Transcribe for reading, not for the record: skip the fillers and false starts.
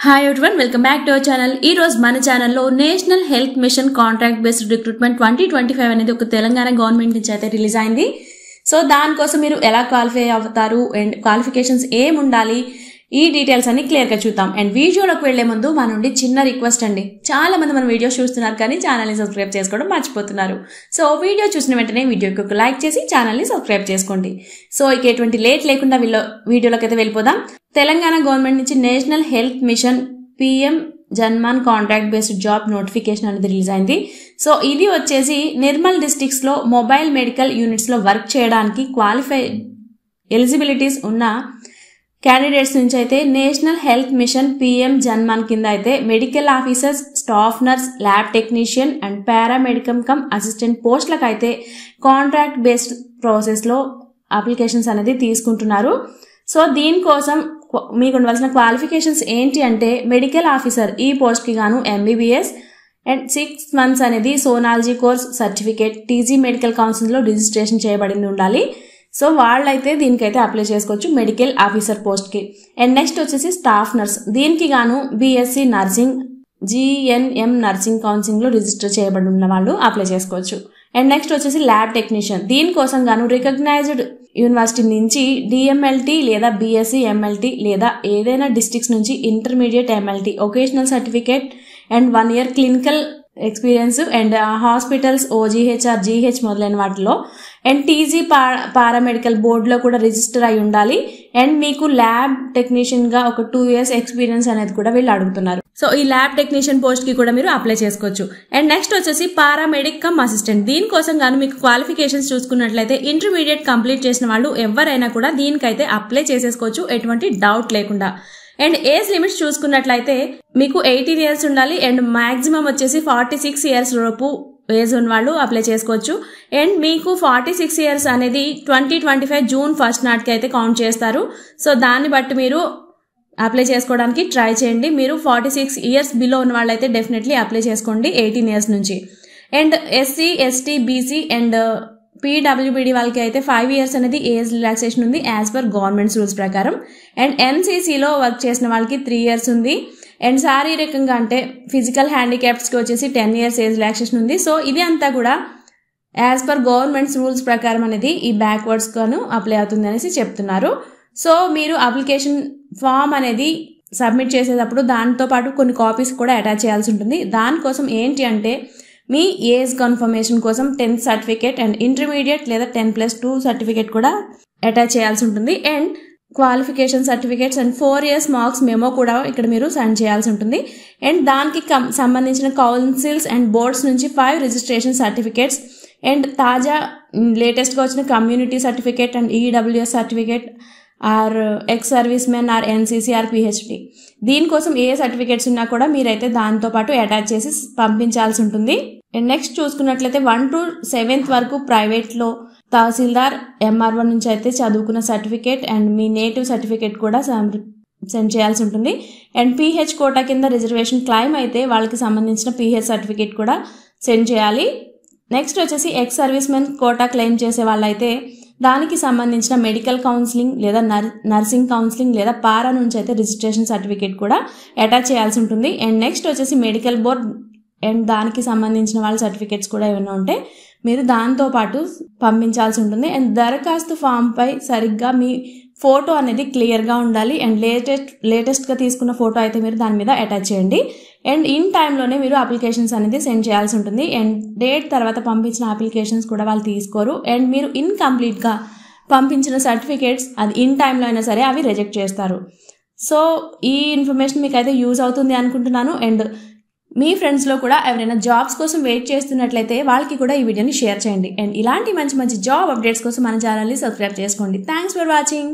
Hi everyone, welcome back to our channel. ఈ రోజు మన ఛానల్లో national health machine contract based recruitment 2025 అనేది ఒక తెలంగాణ గవర్నమెంట్ నుంచి అయితే రిలీజ్ అయింది. సో దానికోసం మీరు ఎలా క్వాలిఫై అవుతారు అండ్ క్వాలిఫికేషన్స్ ఏం ఉండాలి, ఈ డీటెయిల్స్ అన్ని క్లియర్ గా చూద్దాం. అండ్ వీడియోలోకి వెళ్లే ముందు మన నుండి చిన్న రిక్వెస్ట్ అండి. చాలా మంది మన వీడియో చూస్తున్నారు కానీ ఛానల్ ని సబ్స్క్రైబ్ చేసుకోవడం మర్చిపోతున్నారు. సో వీడియో చూసిన వెంటనే వీడియోకి ఒక లైక్ చేసి ఛానల్ ని సబ్స్క్రైబ్ చేసుకోండి. సో ఇక ఎటువంటి లేట్ లేకుండా వీడియోలోకి అయితే వెళ్ళిపోదాం. తెలంగాణ గవర్నమెంట్ నుంచి national health machine PM Janman contract based job notification అనేది రిలీజ్ అయింది. సో ఇది వచ్చేసి నిర్మల్ డిస్ట్రిక్ట్స్ లో మొబైల్ మెడికల్ యూనిట్స్ లో వర్క్ చేయడానికి క్వాలిఫైడ్ ఎలిజిబిలిటీస్ ఉన్న క్యాండిడేట్స్ నుంచి అయితే national health machine PM Janman కింద అయితే medical officers, staff nurse, lab technician and paramedical come assistant పోస్టులకు అయితే కాంట్రాక్ట్ బేస్డ్ ప్రాసెస్ లో అప్లికేషన్స్ అనేది తీసుకుంటున్నారు. సో దీనికోసం మీకు ఉండవలసిన క్వాలిఫికేషన్స్ ఏంటి అంటే మెడికల్ ఆఫీసర్ ఈ పోస్ట్ కి గాను MBBS అండ్ 6 months అనేది sonology course certificate TG medical council లో రిజిస్ట్రేషన్ చేయబడింది ఉండాలి. సో వాళ్ళైతే దీనికైతే అప్లై చేసుకోవచ్చు మెడికల్ ఆఫీసర్ పోస్ట్ కి. అండ్ నెక్స్ట్ వచ్చేసి స్టాఫ్ నర్స్, దీనికి గాను BSc nursing GNM nursing council లో రిజిస్టర్ చేయబడి ఉన్న వాళ్ళు అప్లై చేసుకోవచ్చు. అండ్ నెక్స్ట్ వచ్చేసి ల్యాబ్ టెక్నీషియన్, దీనికోసం గాను రికగ్నైజ్డ్ యూనివర్సిటీ నుంచి DMLT లేదా BSc MLT లేదా ఏదైనా డిస్ట్రిక్ట్స్ నుంచి intermediate MLT vocational certificate and 1 year clinical experience and hospitals OGH or GH మొదలైన వాటిలో అండ్ TG పారామెడికల్ బోర్డులో కూడా రిజిస్టర్ అయి ఉండాలి. అండ్ మీకు ల్యాబ్ టెక్నీషియన్ గా ఒక 2 years ఎక్స్పీరియన్స్ అనేది కూడా వీళ్ళు అడుగుతున్నారు. సో ఈ ల్యాబ్ టెక్నీషియన్ పోస్ట్ కి కూడా మీరు అప్లై చేసుకోవచ్చు. అండ్ నెక్స్ట్ వచ్చేసి పారామెడిక్ కమ్ అసిస్టెంట్, దీనికోసం గాను మీకు క్వాలిఫికేషన్స్ చూసుకున్నట్లయితే ఇంటర్మీడియట్ కంప్లీట్ చేసిన వాళ్ళు ఎవరైనా కూడా దీనికైతే అప్లై చేసేసుకోవచ్చు ఎటువంటి డౌట్ లేకుండా. అండ్ ఏజ్ లిమిట్స్ చూసుకున్నట్లయితే మీకు 18 years ఉండాలి అండ్ మాక్సిమం వచ్చేసి 46 years లోపు ఏజ్ ఉన్న వాళ్ళు అప్లై చేసుకోవచ్చు. అండ్ మీకు 46 years అనేది 2025 June 1st నాటికి అయితే కౌంట్ చేస్తారు. సో దాన్ని బట్టి మీరు అప్లై చేసుకోవడానికి ట్రై చేయండి. మీరు 46 years బిలో ఉన్న వాళ్ళైతే డెఫినెట్లీ అప్లై చేసుకోండి 18 years నుంచి. And SC ST BC and PWBD వాళ్ళకి అయితే 5 years అనేది ఏజ్ రిలాక్సేషన్ ఉంది యాజ్ పర్ గవర్నమెంట్స్ రూల్స్ ప్రకారం. అండ్ NCCలో వర్క్ చేసిన వాళ్ళకి 3 years ఉంది. అండ్ శారీరకంగా అంటే ఫిజికల్ హ్యాండిక్యాప్స్కి వచ్చేసి 10 years ఏజ్ రిలాక్సేషన్ ఉంది. సో ఇది అంతా కూడా యాజ్ పర్ గవర్నమెంట్స్ రూల్స్ ప్రకారం అనేది ఈ బ్యాక్వర్డ్స్ గాను అప్లై అవుతుంది అనేసి చెప్తున్నారు. సో మీరు అప్లికేషన్ ఫామ్ అనేది సబ్మిట్ చేసేటప్పుడు దాంతో పాటు కొన్ని కాపీస్ కూడా అటాచ్ చేయాల్సి ఉంటుంది. దానికోసం ఏంటి అంటే మీ ఏజ్ కన్ఫర్మేషన్ కోసం 10th సర్టిఫికేట్ అండ్ ఇంటర్మీడియట్ లేదా 10+2 సర్టిఫికేట్ కూడా అటాచ్ చేయాల్సి ఉంటుంది. And qualification certificates and 4 years marks memo కూడా ఇక్కడ మీరు సెండ్ చేయాల్సి ఉంటుంది. అండ్ దానికి సంబంధించిన కౌన్సిల్స్ అండ్ బోర్డ్స్ నుంచి 5 రిజిస్ట్రేషన్ సర్టిఫికేట్స్ అండ్ తాజా లేటెస్ట్ గా వచ్చిన community certificate and EWS certificate or ex service men or NCC or PhD, దీనికోసం ఏ సర్టిఫికేట్స్ ఉన్నా కూడా మీరైతే దాంతో పాటు అటాచ్ చేసి పంపించాల్సి ఉంటుంది. అండ్ నెక్స్ట్ చూసుకున్నట్లయితే 1 to 7th వరకు ప్రైవేట్ లో తహసీల్దార్ MRO నుంచి అయితే చదువుకున్న సర్టిఫికేట్ అండ్ మీ నేటివ్ సర్టిఫికేట్ కూడా సెండ్ చేయాల్సి ఉంటుంది. అండ్ PH కోటా కింద రిజర్వేషన్ క్లైమ్ అయితే వాళ్ళకి సంబంధించిన PH సర్టిఫికేట్ కూడా సెండ్ చేయాలి. నెక్స్ట్ వచ్చేసి ex service men quota claim చేసే వాళ్ళైతే దానికి సంబంధించిన మెడికల్ కౌన్సిలింగ్ లేదా నర్సింగ్ కౌన్సిలింగ్ లేదా పారా నుంచి అయితే రిజిస్ట్రేషన్ సర్టిఫికేట్ కూడా అటాచ్ చేయాల్సి ఉంటుంది. అండ్ నెక్స్ట్ వచ్చేసి మెడికల్ బోర్డ్ అండ్ దానికి సంబంధించిన వాళ్ళ సర్టిఫికేట్స్ కూడా ఏమైనా ఉంటే మీరు దాంతో పాటు పంపించాల్సి ఉంటుంది. అండ్ దరఖాస్తు ఫామ్ పై సరిగ్గా మీ ఫోటో అనేది క్లియర్ గా ఉండాలి. అండ్ లేటెస్ట్ గా తీసుకున్న ఫోటో అయితే మీరు దాని మీద అటాచ్ చేయండి. అండ్ ఇన్ టైంలోనే మీరు అప్లికేషన్స్ అనేది సెండ్ చేయాల్సి ఉంటుంది. అండ్ డేట్ తర్వాత పంపించిన అప్లికేషన్స్ కూడా వాళ్ళు తీసుకోరు. అండ్ మీరు ఇన్కంప్లీట్ గా పంపించిన సర్టిఫికేట్స్ అది ఇన్ టైంలో అయినా సరే అవి రిజెక్ట్ చేస్తారు. సో ఈ ఇన్ఫర్మేషన్ మీకు అయితే యూజ్ అవుతుంది అనుకుంటున్నాను. అండ్ మీ ఫ్రెండ్స్లో కూడా ఎవరైనా జాబ్స్ కోసం వెయిట్ చేస్తున్నట్లయితే వాళ్ళకి కూడా ఈ వీడియోని షేర్ చేయండి. అండ్ ఇలాంటి మంచి మంచి జాబ్ అప్డేట్స్ కోసం మన ఛానల్ని సబ్స్క్రైబ్ చేసుకోండి. Thanks for watching.